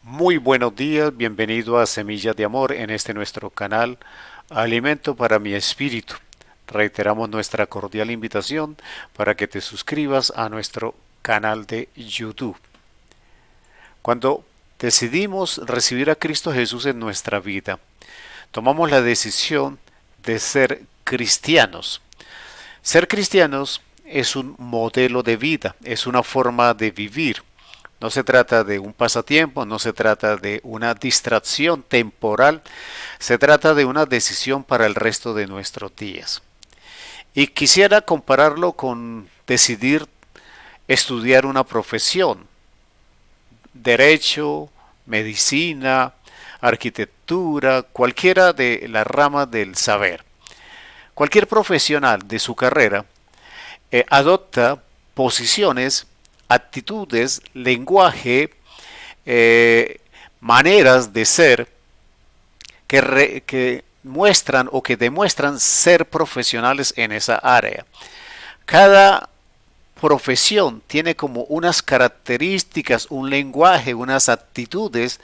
Muy buenos días, bienvenido a Semillas de Amor en este nuestro canal, Alimento para mi Espíritu. Reiteramos nuestra cordial invitación para que te suscribas a nuestro canal de YouTube. Cuando decidimos recibir a Cristo Jesús en nuestra vida, tomamos la decisión de ser cristianos. Ser cristianos es un modelo de vida, es una forma de vivir. No se trata de un pasatiempo, no se trata de una distracción temporal, se trata de una decisión para el resto de nuestros días. Y quisiera compararlo con decidir estudiar una profesión, derecho, medicina, arquitectura, cualquiera de las ramas del saber. Cualquier profesional de su carrera adopta posiciones, actitudes, lenguaje, maneras de ser que muestran o que demuestran ser profesionales en esa área. Cada profesión tiene como unas características, un lenguaje, unas actitudes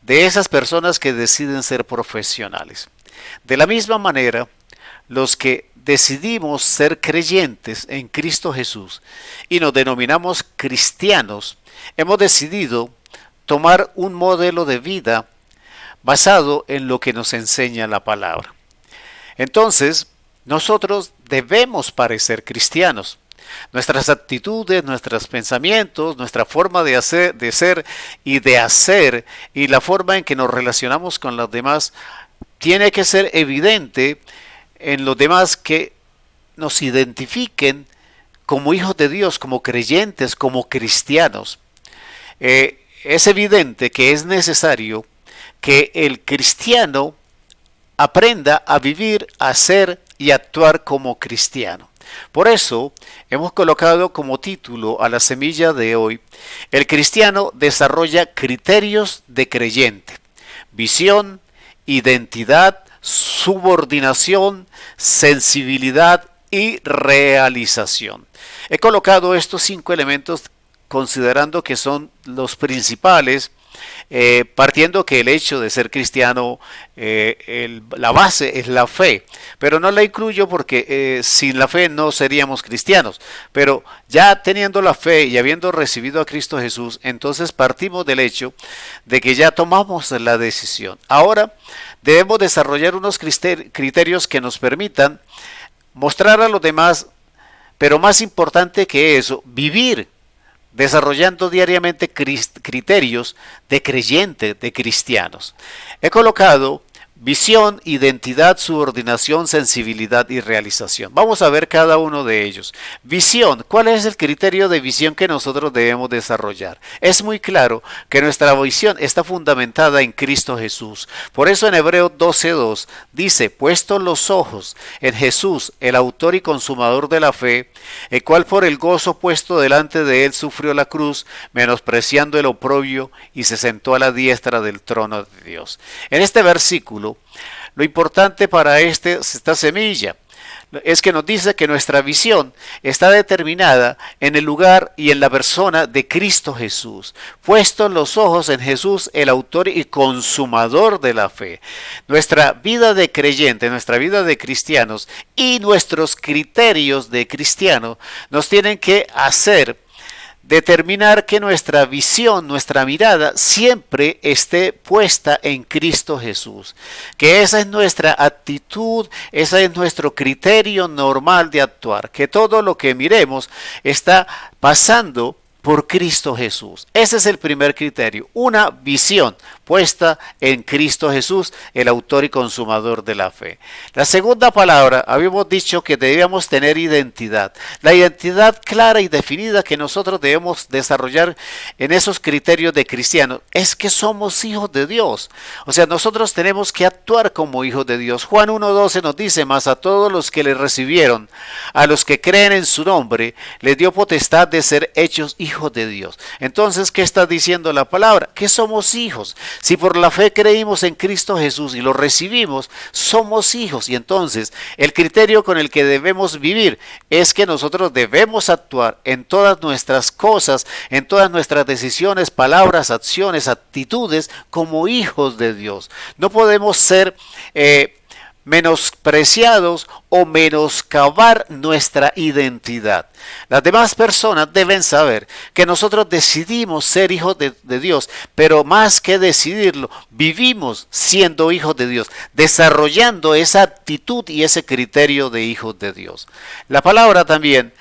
de esas personas que deciden ser profesionales. De la misma manera, los que decidimos ser creyentes en Cristo Jesús y nos denominamos cristianos, hemos decidido tomar un modelo de vida basado en lo que nos enseña la palabra. Entonces, nosotros debemos parecer cristianos. Nuestras actitudes, nuestros pensamientos, nuestra forma de ser y de hacer y la forma en que nos relacionamos con los demás tiene que ser evidente en los demás, que nos identifiquen como hijos de Dios, como creyentes, como cristianos. Es evidente que es necesario que el cristiano aprenda a vivir, a ser y actuar como cristiano. Por eso hemos colocado como título a la semilla de hoy: el cristiano desarrolla criterios de creyente, visión, identidad, subordinación, sensibilidad y realización. He colocado estos 5 elementos considerando que son los principales, partiendo que el hecho de ser cristiano, la base es la fe, pero no la incluyo porque sin la fe no seríamos cristianos. Pero ya teniendo la fe y habiendo recibido a Cristo Jesús, entonces partimos del hecho de que ya tomamos la decisión. Ahora debemos desarrollar unos criterios que nos permitan mostrar a los demás, pero más importante que eso, vivir desarrollando diariamente criterios de creyentes, de cristianos. He colocado visión, identidad, subordinación, sensibilidad y realización. Vamos a ver cada uno de ellos. Visión. ¿Cuál es el criterio de visión que nosotros debemos desarrollar? Es muy claro que nuestra visión está fundamentada en Cristo Jesús. Por eso en Hebreos 12:2 dice: puestos los ojos en Jesús, el autor y consumador de la fe, el cual por el gozo puesto delante de él sufrió la cruz, menospreciando el oprobio, y se sentó a la diestra del trono de Dios. En este versículo, lo importante para esta semilla es que nos dice que nuestra visión está determinada en el lugar y en la persona de Cristo Jesús. Puestos los ojos en Jesús, el autor y consumador de la fe. Nuestra vida de creyente, nuestra vida de cristianos y nuestros criterios de cristiano nos tienen que hacer determinar que nuestra visión, nuestra mirada siempre esté puesta en Cristo Jesús. Que esa es nuestra actitud, ese es nuestro criterio normal de actuar. Que todo lo que miremos está pasando por Cristo Jesús. Ese es el primer criterio, una visión puesta en Cristo Jesús, el autor y consumador de la fe. La segunda palabra, habíamos dicho que debíamos tener identidad. La identidad clara y definida que nosotros debemos desarrollar en esos criterios de cristianos es que somos hijos de Dios. O sea, nosotros tenemos que actuar como hijos de Dios. Juan 1:12 nos dice: mas a todos los que le recibieron, a los que creen en su nombre, les dio potestad de ser hechos hijos hijo de Dios. Entonces, ¿qué está diciendo la palabra? Que somos hijos. Si por la fe creímos en Cristo Jesús y lo recibimos, somos hijos. Y entonces, el criterio con el que debemos vivir es que nosotros debemos actuar en todas nuestras cosas, en todas nuestras decisiones, palabras, acciones, actitudes, como hijos de Dios. No podemos ser menospreciados o menoscabar nuestra identidad. Las demás personas deben saber que nosotros decidimos ser hijos de Dios, pero más que decidirlo, vivimos siendo hijos de Dios, desarrollando esa actitud y ese criterio de hijos de Dios. La palabra también,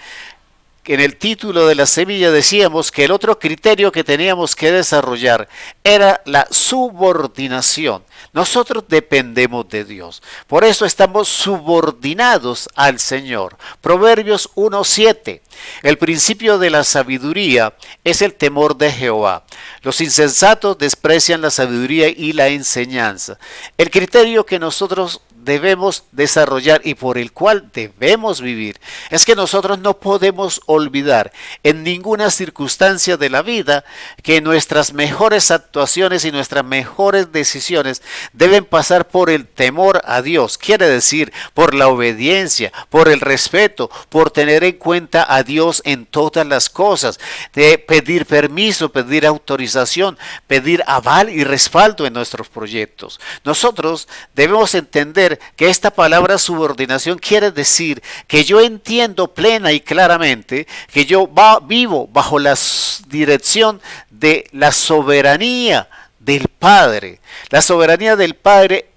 en el título de la semilla decíamos que el otro criterio que teníamos que desarrollar era la subordinación. Nosotros dependemos de Dios, por eso estamos subordinados al Señor. Proverbios 1:7. El principio de la sabiduría es el temor de Jehová. Los insensatos desprecian la sabiduría y la enseñanza. El criterio que nosotros debemos desarrollar y por el cual debemos vivir es que nosotros no podemos olvidar en ninguna circunstancia de la vida que nuestras mejores actuaciones y nuestras mejores decisiones deben pasar por el temor a Dios. Quiere decir, por la obediencia, por el respeto, por tener en cuenta a Dios en todas las cosas, de pedir permiso, pedir autorización, pedir aval y respaldo en nuestros proyectos. Nosotros debemos entender que esta palabra subordinación quiere decir que yo entiendo plena y claramente que yo vivo bajo la dirección de la soberanía del Padre. La soberanía del Padre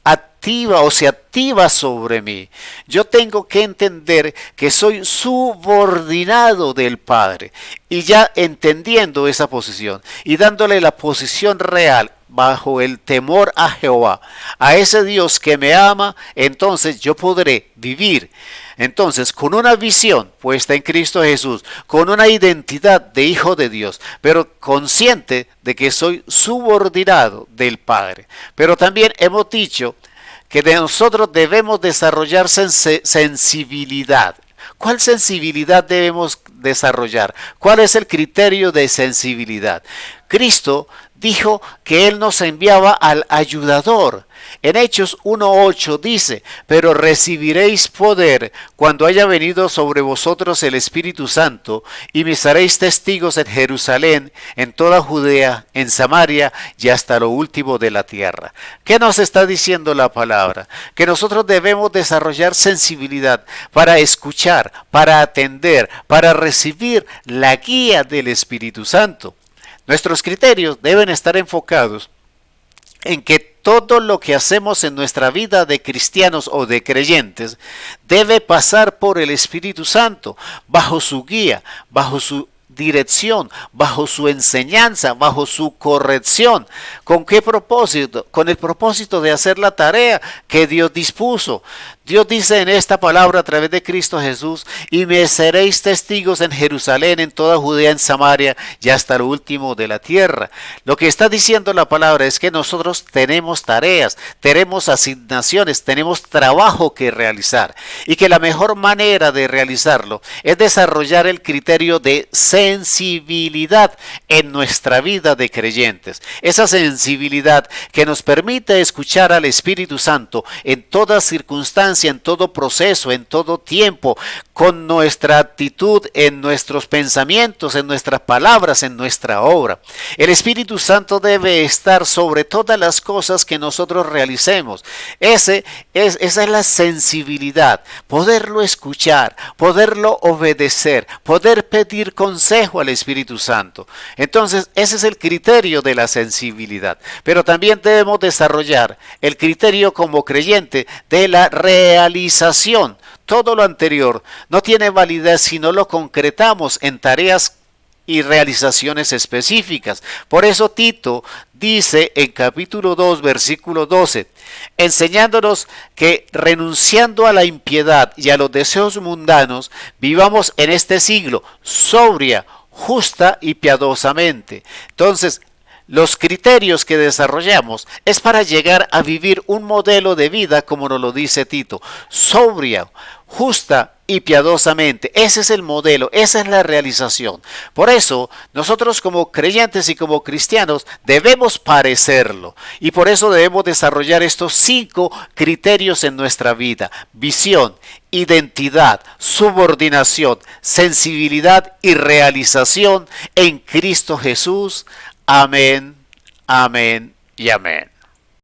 activa o se activa sobre mí. Yo tengo que entender que soy subordinado del Padre, y ya entendiendo esa posición y dándole la posición real bajo el temor a Jehová, a ese Dios que me ama, entonces yo podré vivir entonces con una visión puesta en Cristo Jesús, con una identidad de hijo de Dios, pero consciente de que soy subordinado del Padre. Pero también hemos dicho que de nosotros debemos desarrollar sensibilidad. ¿Cuál sensibilidad debemos desarrollar? ¿Cuál es el criterio de sensibilidad? Cristo dijo que Él nos enviaba al ayudador. En Hechos 1:8 dice: pero recibiréis poder cuando haya venido sobre vosotros el Espíritu Santo, y me seréis testigos en Jerusalén, en toda Judea, en Samaria y hasta lo último de la tierra. ¿Qué nos está diciendo la palabra? Que nosotros debemos desarrollar sensibilidad para escuchar, para atender, para recibir la guía del Espíritu Santo. Nuestros criterios deben estar enfocados en que todo lo que hacemos en nuestra vida de cristianos o de creyentes debe pasar por el Espíritu Santo, bajo su guía, bajo su dirección, bajo su enseñanza, bajo su corrección. ¿Con qué propósito? Con el propósito de hacer la tarea que Dios dispuso. Dios dice en esta palabra a través de Cristo Jesús: y me seréis testigos en Jerusalén, en toda Judea, en Samaria y hasta lo último de la tierra. Lo que está diciendo la palabra es que nosotros tenemos tareas, tenemos asignaciones, tenemos trabajo que realizar, y que la mejor manera de realizarlo es desarrollar el criterio de sensibilidad en nuestra vida de creyentes. Esa sensibilidad que nos permite escuchar al Espíritu Santo en toda circunstancia, en todo proceso, en todo tiempo, con nuestra actitud, en nuestros pensamientos, en nuestras palabras, en nuestra obra. El Espíritu Santo debe estar sobre todas las cosas que nosotros realicemos. Esa es la sensibilidad, poderlo escuchar, poderlo obedecer, poder pedir consejo al Espíritu Santo. Entonces, ese es el criterio de la sensibilidad. Pero también debemos desarrollar el criterio como creyente de la realización. Todo lo anterior no tiene validez si no lo concretamos en tareas y realizaciones específicas. Por eso Tito dice en capítulo 2, versículo 12, enseñándonos que renunciando a la impiedad y a los deseos mundanos, vivamos en este siglo sobria, justa y piadosamente. Entonces, los criterios que desarrollamos es para llegar a vivir un modelo de vida como nos lo dice Tito: sobria, justa y piadosamente. Ese es el modelo, esa es la realización. Por eso, nosotros como creyentes y como cristianos debemos parecerlo. Y por eso debemos desarrollar estos 5 criterios en nuestra vida: visión, identidad, subordinación, sensibilidad y realización en Cristo Jesús. Amén, amén y amén.